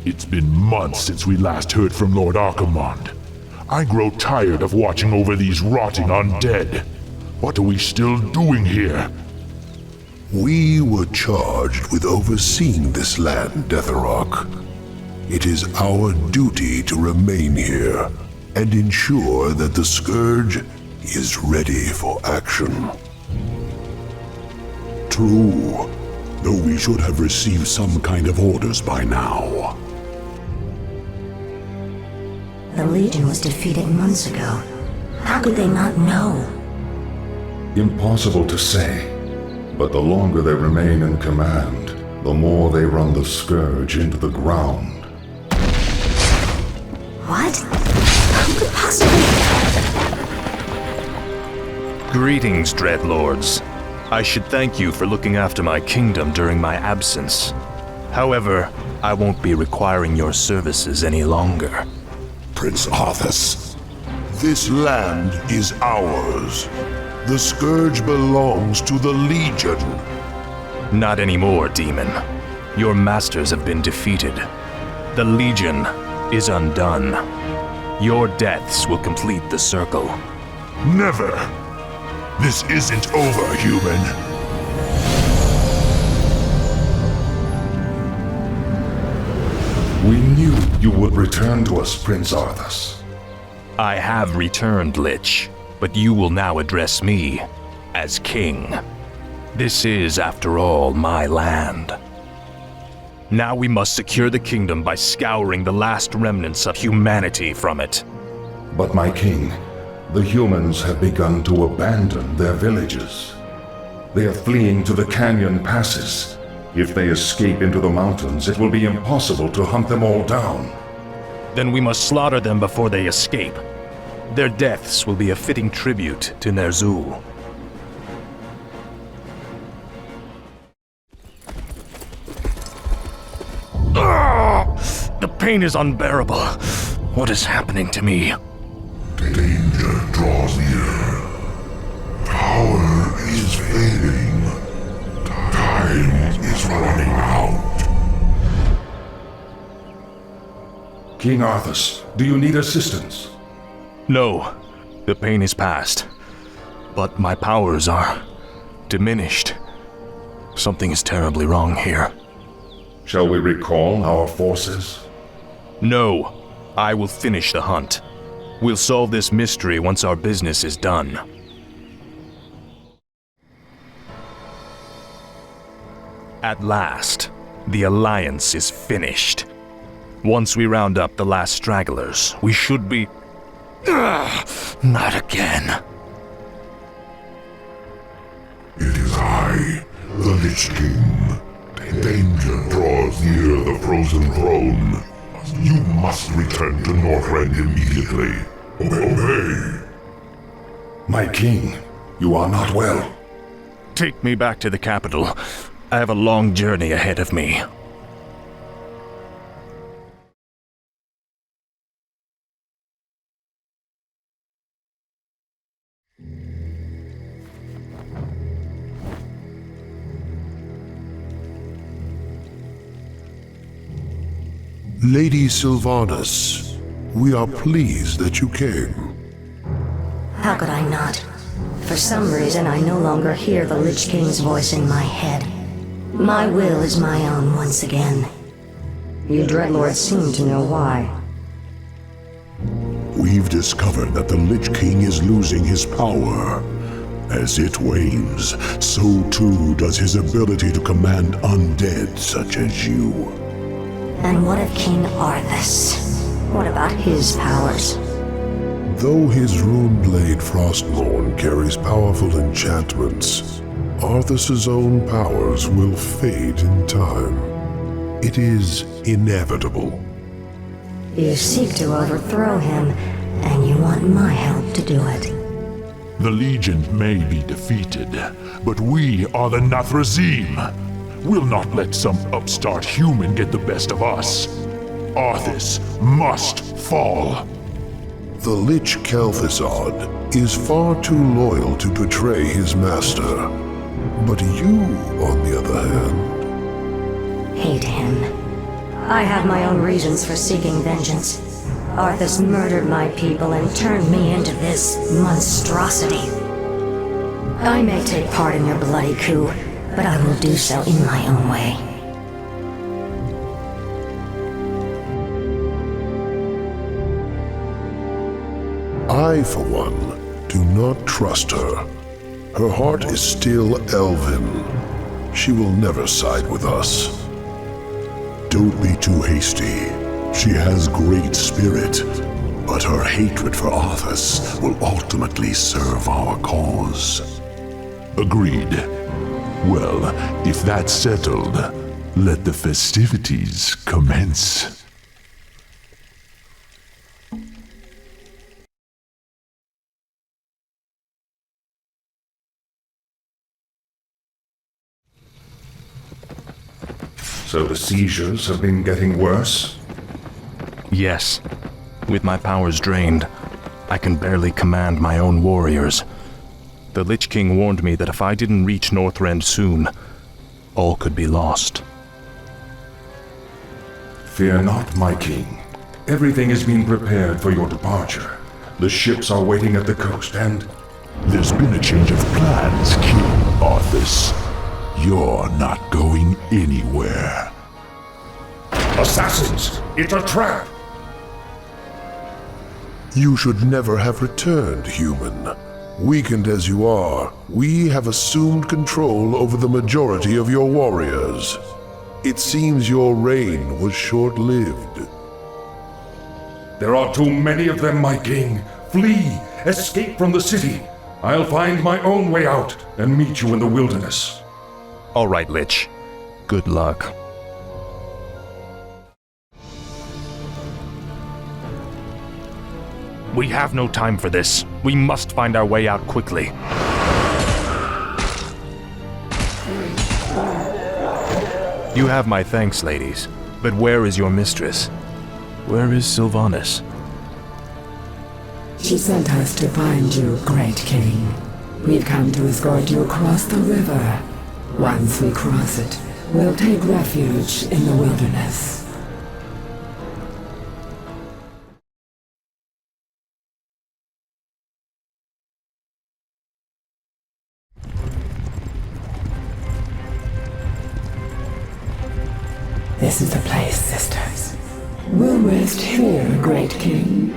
It's been months since we last heard from Lord Archimonde. I grow tired of watching over these rotting undead. What are we still doing here? We were charged with overseeing this land, Deatherrock. It is our duty to remain here and ensure that the Scourge is ready for action. True, though we should have received some kind of orders by now. The Legion was defeated months ago. How could they not know? Impossible to say, but the longer they remain in command, the more they run the Scourge into the ground. What? Who could possibly... Greetings, Dreadlords. I should thank you for looking after my kingdom during my absence. However, I won't be requiring your services any longer. Prince Arthas. This land is ours. The Scourge belongs to the Legion. Not anymore, demon. Your masters have been defeated. The Legion is undone. Your deaths will complete the circle. Never! This isn't over, human. We knew you would return to us, Prince Arthas. I have returned, Lich, but you will now address me as king. This is, after all, my land. Now we must secure the kingdom by scouring the last remnants of humanity from it. But my king, the humans have begun to abandon their villages. They are fleeing to the canyon passes. If they escape into the mountains, it will be impossible to hunt them all down. Then we must slaughter them before they escape. Their deaths will be a fitting tribute to Ner'zhul. The pain is unbearable. What is happening to me? Danger draws near. Power is fading. Time is running out. King Arthas, do you need assistance? No, the pain is past. But my powers are diminished. Something is terribly wrong here. Shall we recall our forces? No, I will finish the hunt. We'll solve this mystery once our business is done. At last, the Alliance is finished. Once we round up the last stragglers, we should be... not again. It is I, the Lich King. Danger draws near the frozen throne. You must return to Northrend immediately. Obey. My king, you are not well. Take me back to the capital. I have a long journey ahead of me. Lady Sylvanas, we are pleased that you came. How could I not? For some reason, I no longer hear the Lich King's voice in my head. My will is my own once again. You Dreadlords seem to know why. We've discovered that the Lich King is losing his power. As it wanes, so too does his ability to command undead such as you. And what of King Arthas? What about his powers? Though his rune-blade Frostmourne carries powerful enchantments, Arthas's own powers will fade in time. It is inevitable. You seek to overthrow him, and you want my help to do it. The Legion may be defeated, but we are the Nathrazim. We'll not let some upstart human get the best of us. Arthas must fall. The Lich Kel'Thuzad is far too loyal to betray his master. But you, on the other hand... Hate him. I have my own reasons for seeking vengeance. Arthas murdered my people and turned me into this monstrosity. I may take part in your bloody coup, but I will do so in my own way. I, for one, do not trust her. Her heart is still elven. She will never side with us. Don't be too hasty. She has great spirit, but her hatred for Arthas will ultimately serve our cause. Agreed. Well, if that's settled, let the festivities commence. So the seizures have been getting worse? Yes. With my powers drained, I can barely command my own warriors. The Lich King warned me that if I didn't reach Northrend soon, all could be lost. Fear not, my king. Everything is being prepared for your departure. The ships are waiting at the coast and... There's been a change of plans, King Arthas. You're not going anywhere. Assassins! It's a trap! You should never have returned, human. Weakened as you are, we have assumed control over the majority of your warriors. It seems your reign was short-lived. There are too many of them, my king. Flee! Escape from the city! I'll find my own way out and meet you in the wilderness. All right, Lich. Good luck. We have no time for this. We must find our way out quickly. You have my thanks, ladies. But where is your mistress? Where is Sylvanas? She sent us to find you, Great King. We've come to escort you across the river. Once we cross it, we'll take refuge in the wilderness. This is the place, sisters. We'll rest here, Great King.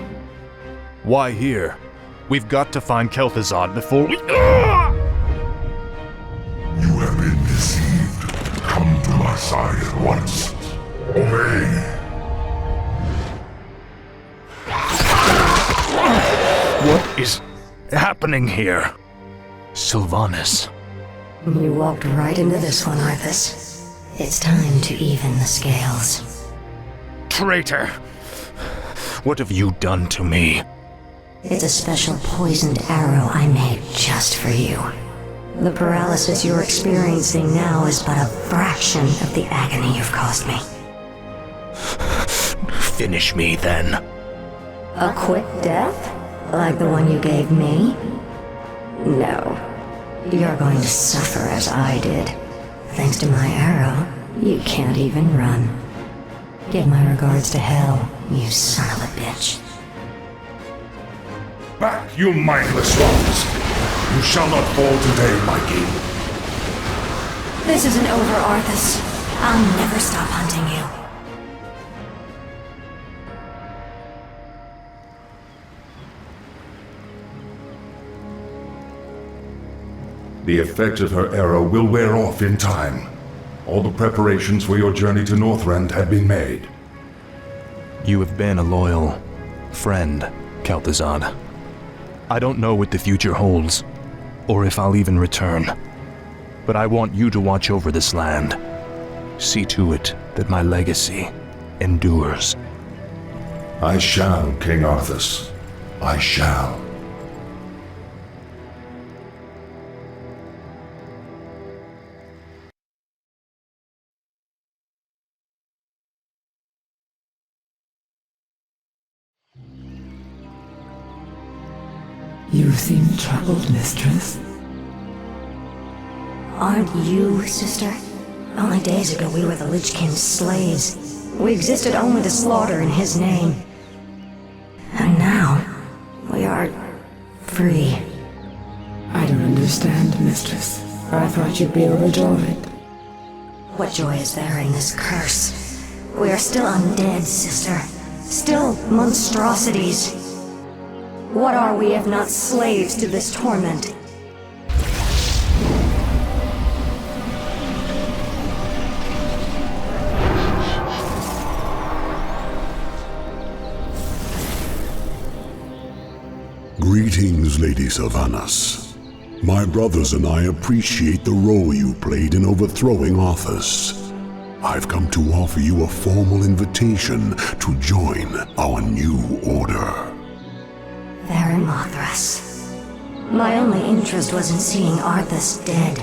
Why here? We've got to find Kel'Thuzad before we... You have been deceived. Come to my side at once. Obey. What is happening here? Sylvanas. You walked right into this one, Arthas. It's time to even the scales. Traitor! What have you done to me? It's a special poisoned arrow I made just for you. The paralysis you're experiencing now is but a fraction of the agony you've caused me. Finish me, then. A quick death? Like the one you gave me? No. You're going to suffer as I did. Thanks to my arrow, you can't even run. Give my regards to Hell, you son of a bitch. Back, you mindless ones! You shall not fall today, my king. This isn't over, Arthas. I'll never stop hunting you. The effect of her arrow will wear off in time. All the preparations for your journey to Northrend have been made. You have been a loyal friend, Kel'Thuzad. I don't know what the future holds, or if I'll even return. But I want you to watch over this land. See to it that my legacy endures. I shall, King Arthas. I shall. You seem troubled, mistress. Aren't you, sister? Only days ago we were the Lich King's slaves. We existed only to slaughter in his name. And now, we are free. I don't understand, mistress. I thought you'd be overjoyed. What joy is there in this curse? We are still undead, sister. Still monstrosities. What are we if not slaves to this torment? Greetings, Lady Sylvanas. My brothers and I appreciate the role you played in overthrowing Arthas. I've come to offer you a formal invitation to join our new order. Baron Mothras. My only interest was in seeing Arthas dead.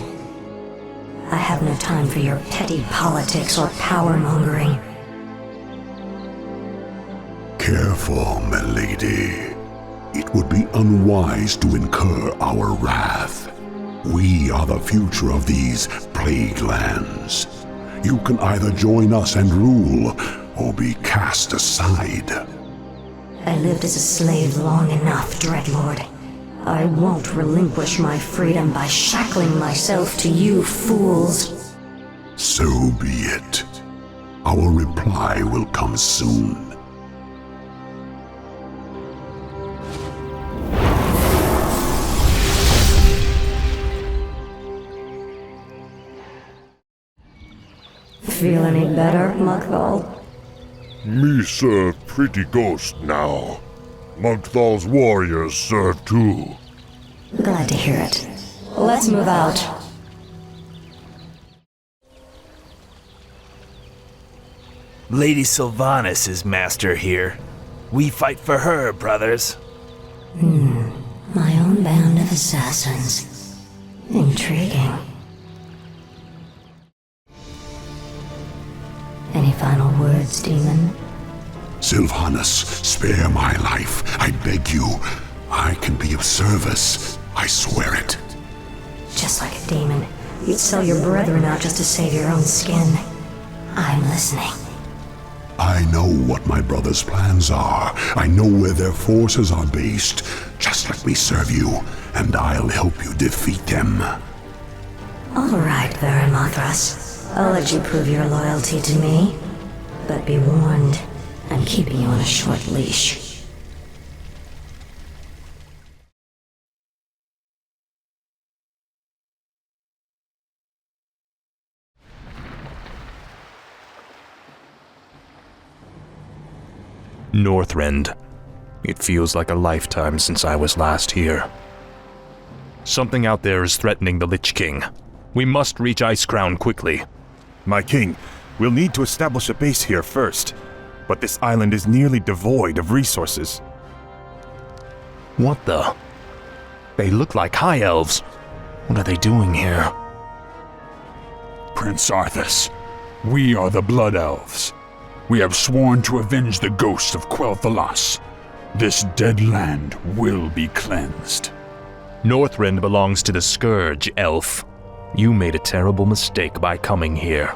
I have no time for your petty politics or power-mongering. Careful, milady. It would be unwise to incur our wrath. We are the future of these plague lands. You can either join us and rule, or be cast aside. I lived as a slave long enough, Dreadlord. I won't relinquish my freedom by shackling myself to you fools. So be it. Our reply will come soon. Feel any better, Mugthal? Me serve pretty ghost now. Mugthal's warriors serve too. Glad to hear it. Let's move out. Lady Sylvanas is master here. We fight for her, brothers. My own band of assassins. Intriguing. Any final words, demon? Sylvanas, spare my life. I beg you. I can be of service. I swear it. Just like a demon, you'd sell your brethren out just to save your own skin. I'm listening. I know what my brothers' plans are. I know where their forces are based. Just let me serve you, and I'll help you defeat them. All right, Baron Mothras. I'll let you prove your loyalty to me. But be warned, I'm keeping you on a short leash. Northrend. It feels like a lifetime since I was last here. Something out there is threatening the Lich King. We must reach Icecrown quickly. My king, we'll need to establish a base here first. But this island is nearly devoid of resources. What the? They look like High Elves. What are they doing here? Prince Arthas, we are the Blood Elves. We have sworn to avenge the ghost of Quel'Thalas. This dead land will be cleansed. Northrend belongs to the Scourge, elf. You made a terrible mistake by coming here.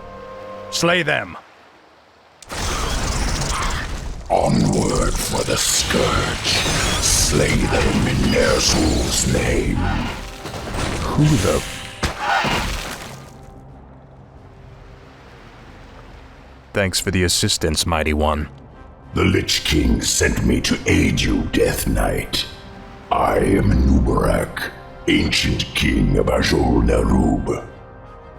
Slay them! Onward for the Scourge. Slay them in Ner'zhul's name. Who the... Thanks for the assistance, Mighty One. The Lich King sent me to aid you, Death Knight. I am Anubarak, ancient king of Azul-Nerub.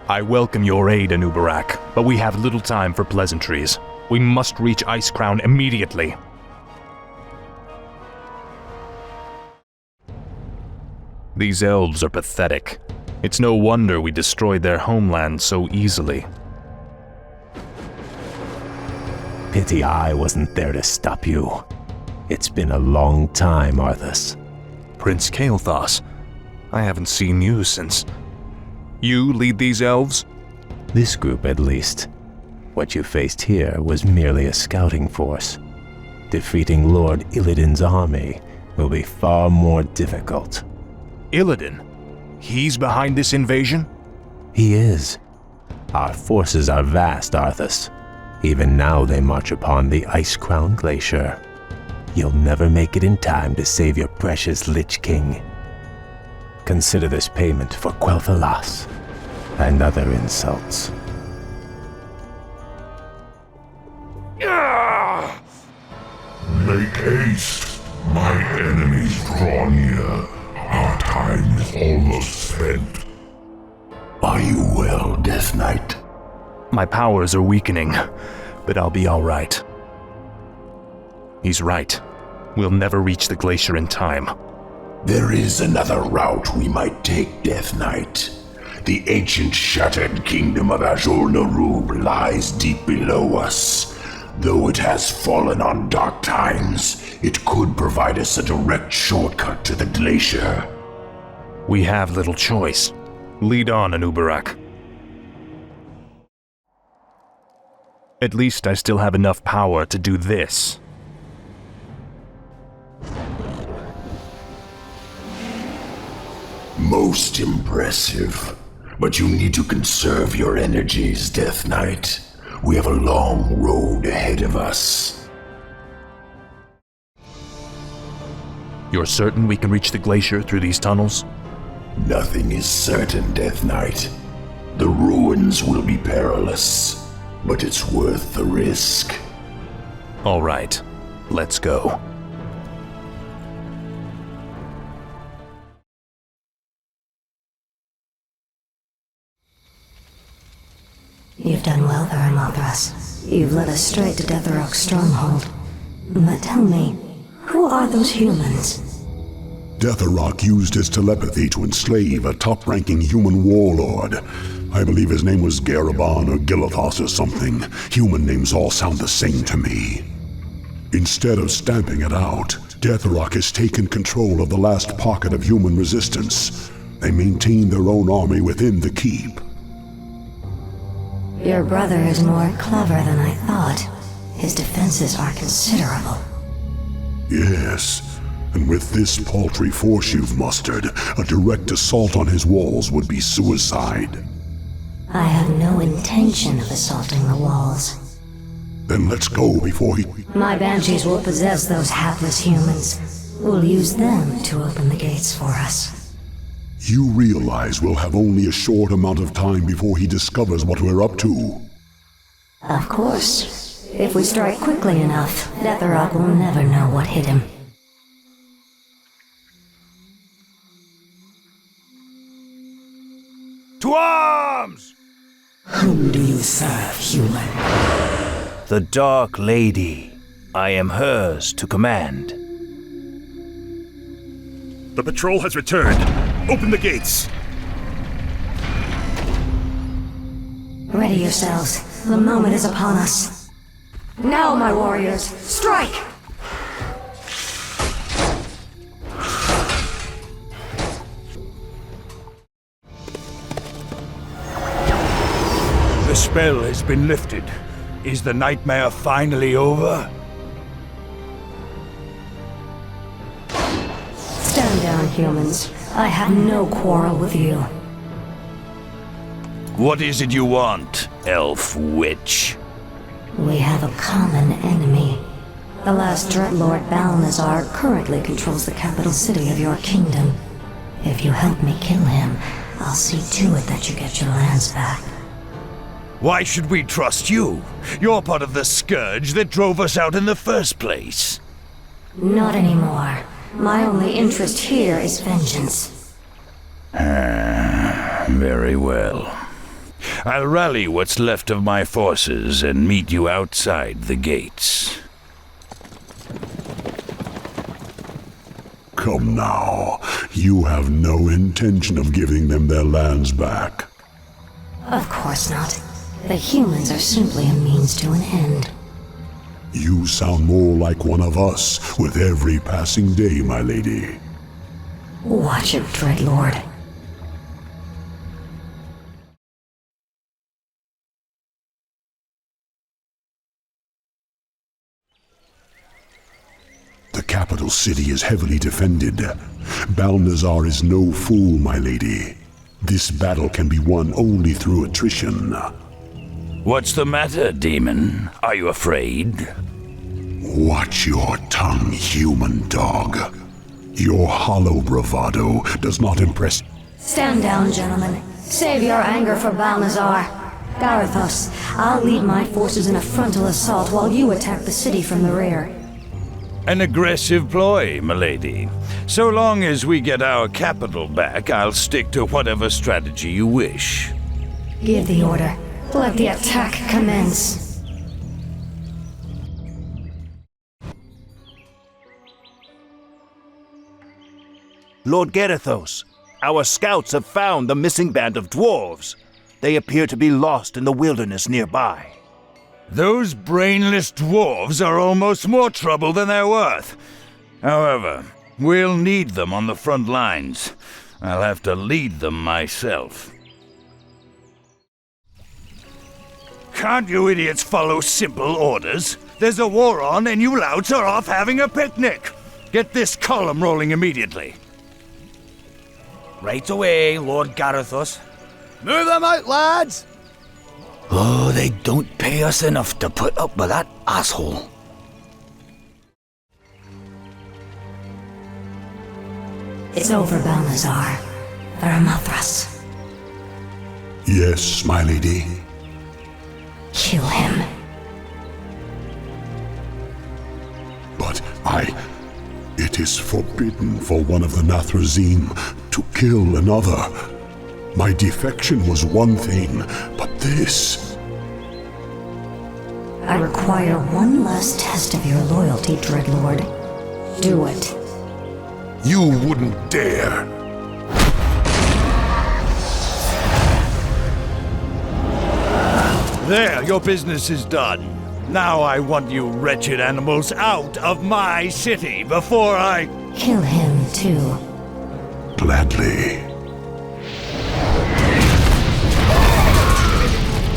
I welcome your aid, Anubarak, but we have little time for pleasantries. We must reach Icecrown immediately. These elves are pathetic. It's no wonder we destroyed their homeland so easily. Pity I wasn't there to stop you. It's been a long time, Arthas. Prince Kael'thas, I haven't seen you since... You lead these elves? This group, at least. What you faced here was merely a scouting force. Defeating Lord Illidan's army will be far more difficult. Illidan? He's behind this invasion? He is. Our forces are vast, Arthas. Even now they march upon the ice-crowned glacier. You'll never make it in time to save your precious Lich King. Consider this payment for Quel'Thalas and other insults. Make haste. My enemies draw near. Our time is almost spent. Are you well, Death Knight? My powers are weakening, but I'll be all right. He's right. We'll never reach the glacier in time. There is another route we might take, Death Knight. The ancient shattered kingdom of Azul-Narub lies deep below us. Though it has fallen on dark times, it could provide us a direct shortcut to the glacier. We have little choice. Lead on, Anubarak. At least I still have enough power to do this. Most impressive. But you need to conserve your energies, Death Knight. We have a long road ahead of us. You're certain we can reach the glacier through these tunnels? Nothing is certain, Death Knight. The ruins will be perilous, but it's worth the risk. All right, let's go. You've done well there, Mothras. You've led us straight to Deathrok's stronghold. But tell me, who are those humans? Deathrok used his telepathy to enslave a top-ranking human warlord. I believe his name was Garabon or Gilithos or something. Human names all sound the same to me. Instead of stamping it out, Deathrok has taken control of the last pocket of human resistance. They maintain their own army within the keep. Your brother is more clever than I thought. His defenses are considerable. Yes, and with this paltry force you've mustered, a direct assault on his walls would be suicide. I have no intention of assaulting the walls. Then let's go before he... My banshees will possess those hapless humans. We'll use them to open the gates for us. You realize we'll have only a short amount of time before he discovers what we're up to. Of course. If we strike quickly enough, Deathrok will never know what hit him. To arms! Whom do you serve, human? The Dark Lady. I am hers to command. The patrol has returned. Open the gates. Ready yourselves. The moment is upon us. Now, my warriors, strike! The spell has been lifted. Is the nightmare finally over? Stand down, humans. I have no quarrel with you. What is it you want, elf witch? We have a common enemy. The last Dreadlord Balnazar currently controls the capital city of your kingdom. If you help me kill him, I'll see to it that you get your lands back. Why should we trust you? You're part of the scourge that drove us out in the first place. Not anymore. My only interest here is vengeance. Very well. I'll rally what's left of my forces and meet you outside the gates. Come now. You have no intention of giving them their lands back. Of course not. The humans are simply a means to an end. You sound more like one of us with every passing day, my lady. Watch it, Dreadlord. The capital city is heavily defended. Balnazar is no fool, my lady. This battle can be won only through attrition. What's the matter, demon? Are you afraid? Watch your tongue, human dog. Your hollow bravado does not impress. Stand down, gentlemen. Save your anger for Balnazar. Garithos, I'll lead my forces in a frontal assault while you attack the city from the rear. An aggressive ploy, milady. So long as we get our capital back, I'll stick to whatever strategy you wish. Give the order. Let the attack commence. Lord Garithos, our scouts have found the missing band of dwarves. They appear to be lost in the wilderness nearby. Those brainless dwarves are almost more trouble than they're worth. However, we'll need them on the front lines. I'll have to lead them myself. Can't you idiots follow simple orders? There's a war on and you louts are off having a picnic. Get this column rolling immediately. Right away, Lord Garithos. Move them out, lads! Oh, they don't pay us enough to put up with that asshole. It's over, Balnazar. Varamothras. Yes, my lady. Kill him. But it is forbidden for one of the Nathrazim to kill another. My defection was one thing, but this... I require one last test of your loyalty, Dreadlord. Do it. You wouldn't dare. There, your business is done. Now I want you wretched animals out of my city before I... Kill him, too. Gladly.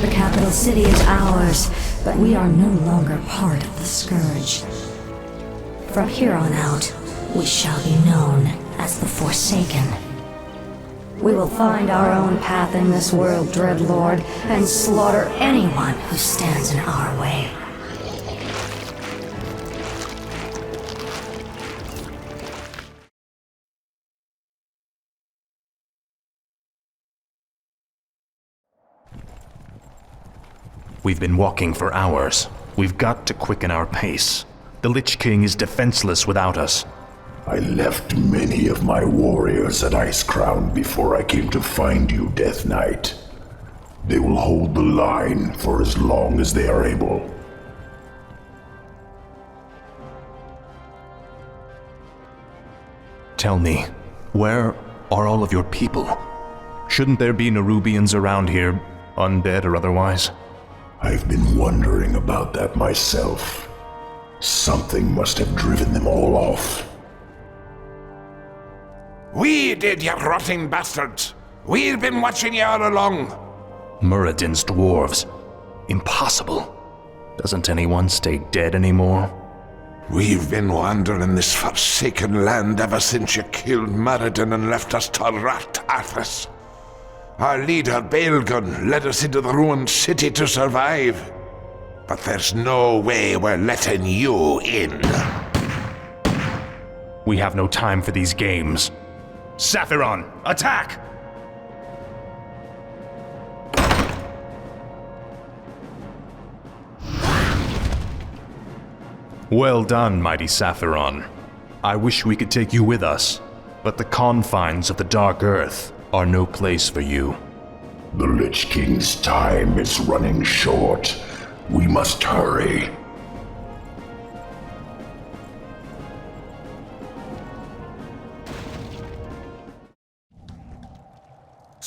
The capital city is ours, but we are no longer part of the Scourge. From here on out, we shall be known as the Forsaken. We will find our own path in this world, Dreadlord, and slaughter anyone who stands in our way. We've been walking for hours. We've got to quicken our pace. The Lich King is defenseless without us. I left many of my warriors at Icecrown before I came to find you, Death Knight. They will hold the line for as long as they are able. Tell me, where are all of your people? Shouldn't there be Nerubians around here, undead or otherwise? I've been wondering about that myself. Something must have driven them all off. We did, you rotting bastards! We've been watching you all along! Muradin's dwarves. Impossible. Doesn't anyone stay dead anymore? We've been wandering this forsaken land ever since you killed Muradin and left us to rot, Arthas. Our leader, Baelgun, led us into the ruined city to survive. But there's no way we're letting you in. We have no time for these games. Saphiron, attack! Well done, mighty Saphiron. I wish we could take you with us, but the confines of the Dark Earth are no place for you. The Lich King's time is running short. We must hurry.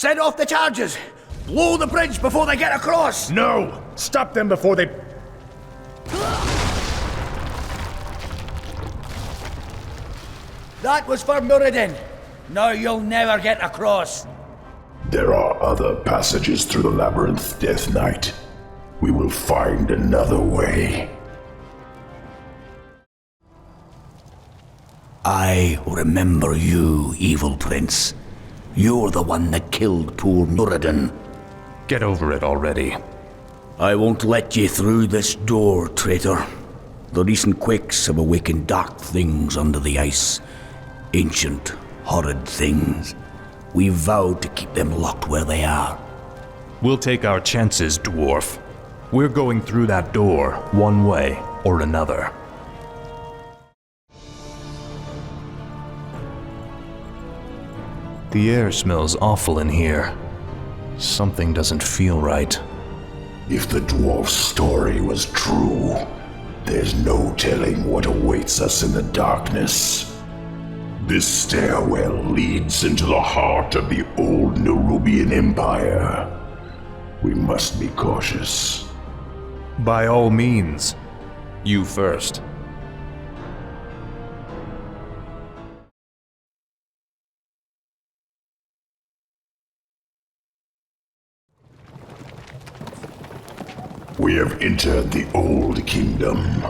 Send off the charges! Blow the bridge before they get across! No! Stop them before they... That was for Muradin. Now you'll never get across. There are other passages through the labyrinth, Death Knight. We will find another way. I remember you, evil prince. You're the one that killed poor Muradin. Get over it already. I won't let you through this door, traitor. The recent quakes have awakened dark things under the ice. Ancient, horrid things. We've vowed to keep them locked where they are. We'll take our chances, dwarf. We're going through that door, one way or another. The air smells awful in here. Something doesn't feel right. If the dwarf's story was true, there's no telling what awaits us in the darkness. This stairwell leads into the heart of the old Nerubian Empire. We must be cautious. By all means. You first. We have entered the Old Kingdom.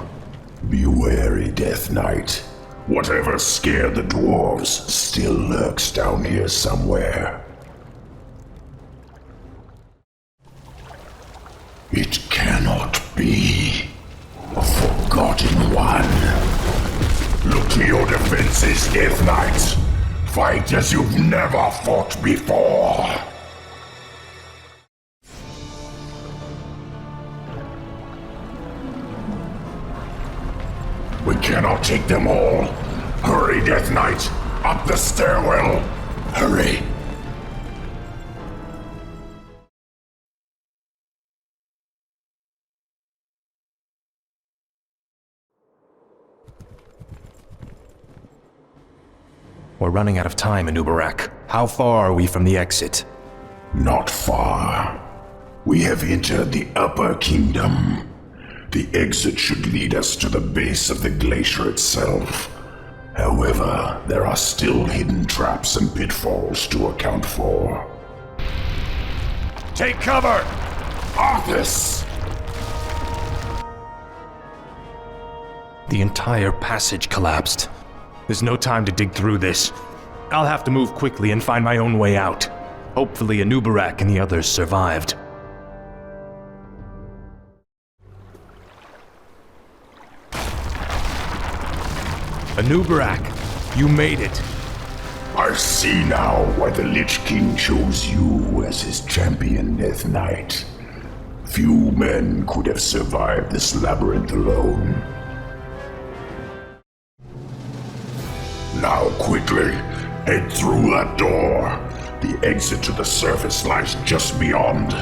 Be wary, Death Knight. Whatever scared the dwarves still lurks down here somewhere. It cannot be. A forgotten one. Look to your defenses, Death Knight. Fight as you've never fought before. We cannot take them all. Hurry, Death Knight! Up the stairwell! Hurry! We're running out of time, Anubarak. How far are we from the exit? Not far. We have entered the Upper Kingdom. The exit should lead us to the base of the glacier itself. However, there are still hidden traps and pitfalls to account for. Take cover! Arthas! The entire passage collapsed. There's no time to dig through this. I'll have to move quickly and find my own way out. Hopefully Anubarak and the others survived. Anubarak, you made it. I see now why the Lich King chose you as his champion, Death Knight. Few men could have survived this labyrinth alone. Now quickly, head through that door. The exit to the surface lies just beyond.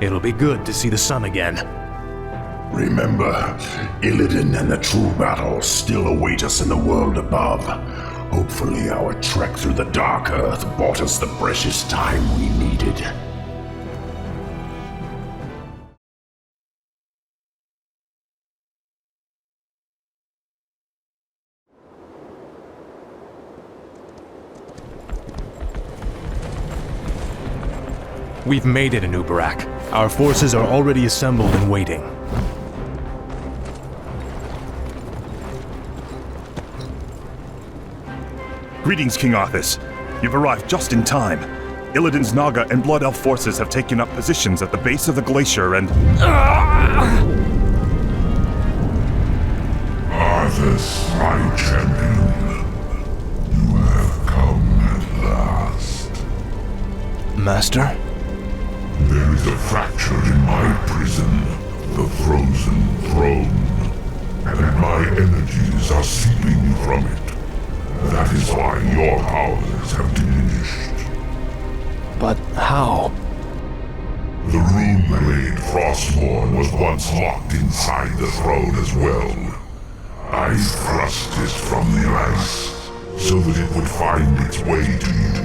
It'll be good to see the sun again. Remember, Illidan and the true battle still await us in the world above. Hopefully our trek through the Dark Earth bought us the precious time we needed. We've made it, Anubarak. Our forces are already assembled and waiting. Greetings, King Arthas. You've arrived just in time. Illidan's Naga and Blood Elf forces have taken up positions at the base of the glacier and... Arthas, my champion. You have come at last. Master? There is a fracture in my prison, the Frozen Throne, and my energies are seeping from it. That is why your powers have diminished. But how? The rune blade Frostborn was once locked inside the throne as well. I thrust it from the ice, so that it would find its way to you,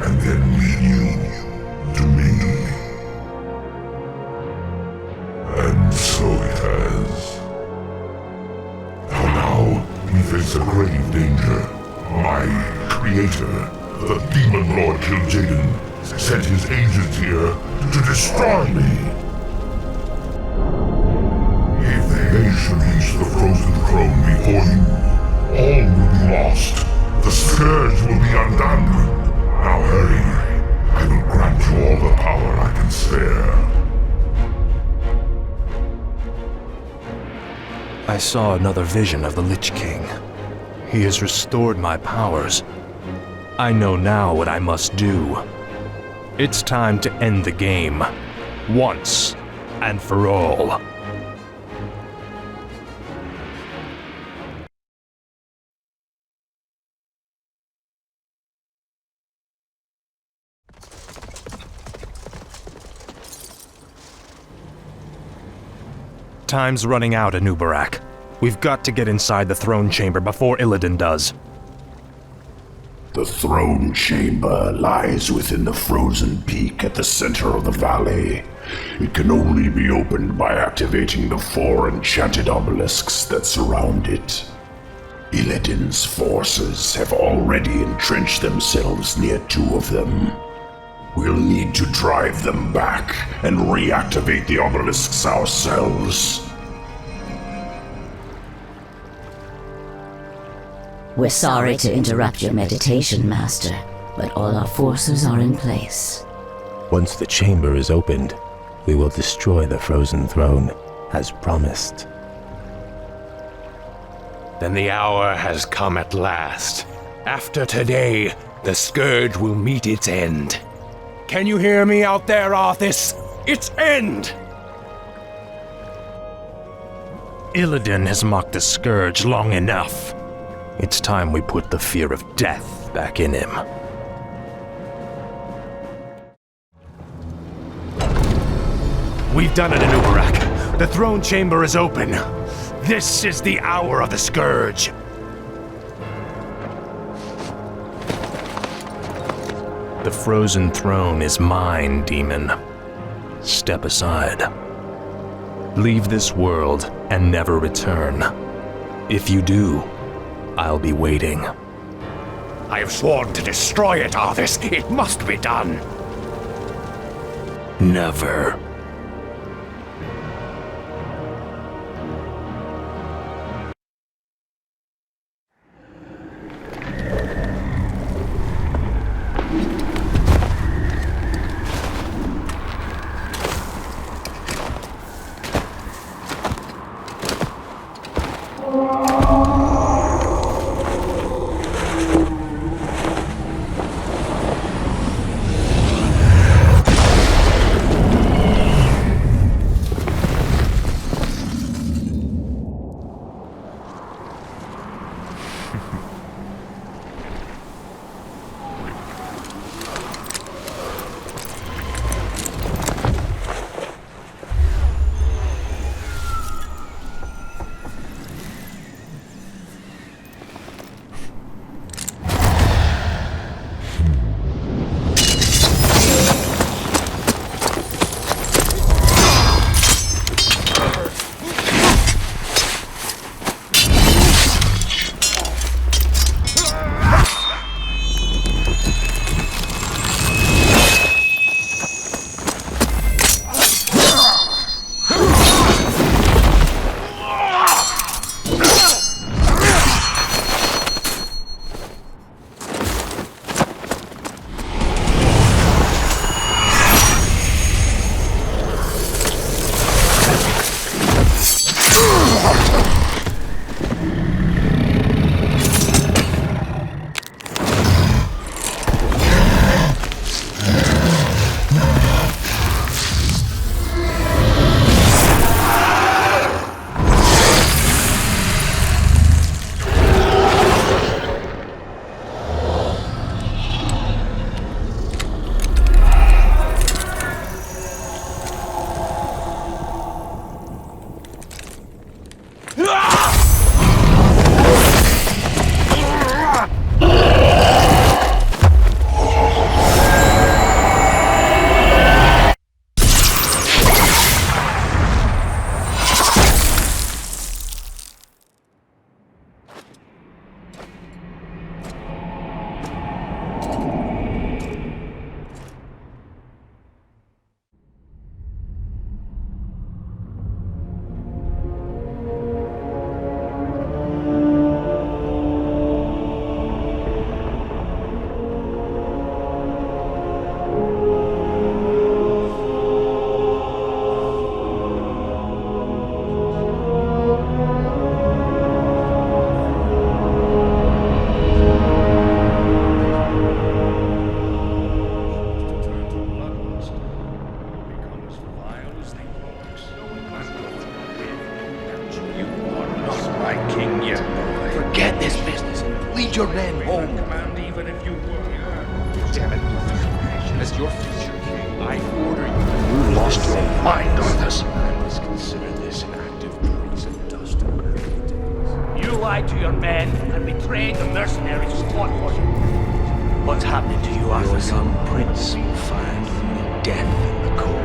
and then lead you to me. And so it has. Now we face a grave danger. My creator, the Demon Lord Kil'jaeden, sent his agents here to destroy me. If they should reach the Frozen Throne before you, all will be lost. The Scourge will be undone. Now hurry. I will grant you all the power I can spare. I saw another vision of the Lich King. He has restored my powers. I know now what I must do. It's time to end the game, once and for all. Time's running out, Anubarak. We've got to get inside the throne chamber before Illidan does. The throne chamber lies within the frozen peak at the center of the valley. It can only be opened by activating the 4 enchanted obelisks that surround it. Illidan's forces have already entrenched themselves near 2 of them. We'll need to drive them back and reactivate the obelisks ourselves. We're sorry to interrupt your meditation, Master, but all our forces are in place. Once the chamber is opened, we will destroy the frozen throne, as promised. Then the hour has come at last. After today, the Scourge will meet its end. Can you hear me out there, Arthas? Its end! Illidan has mocked the Scourge long enough. It's time we put the fear of death back in him. We've done it, Anubarak. The throne chamber is open. This is the hour of the Scourge. The frozen throne is mine, demon. Step aside. Leave this world and never return. If you do, I'll be waiting. I have sworn to destroy it, Arthas. It must be done. Never. Lead your men home. Even if you were. Damn it. As your future king, I order you. You lost your mind on this. I must consider this an act of treason. You lied to your men and betrayed the mercenaries who fought for you. What's happening to you, Arthur? Your young prince will find only death in the cold.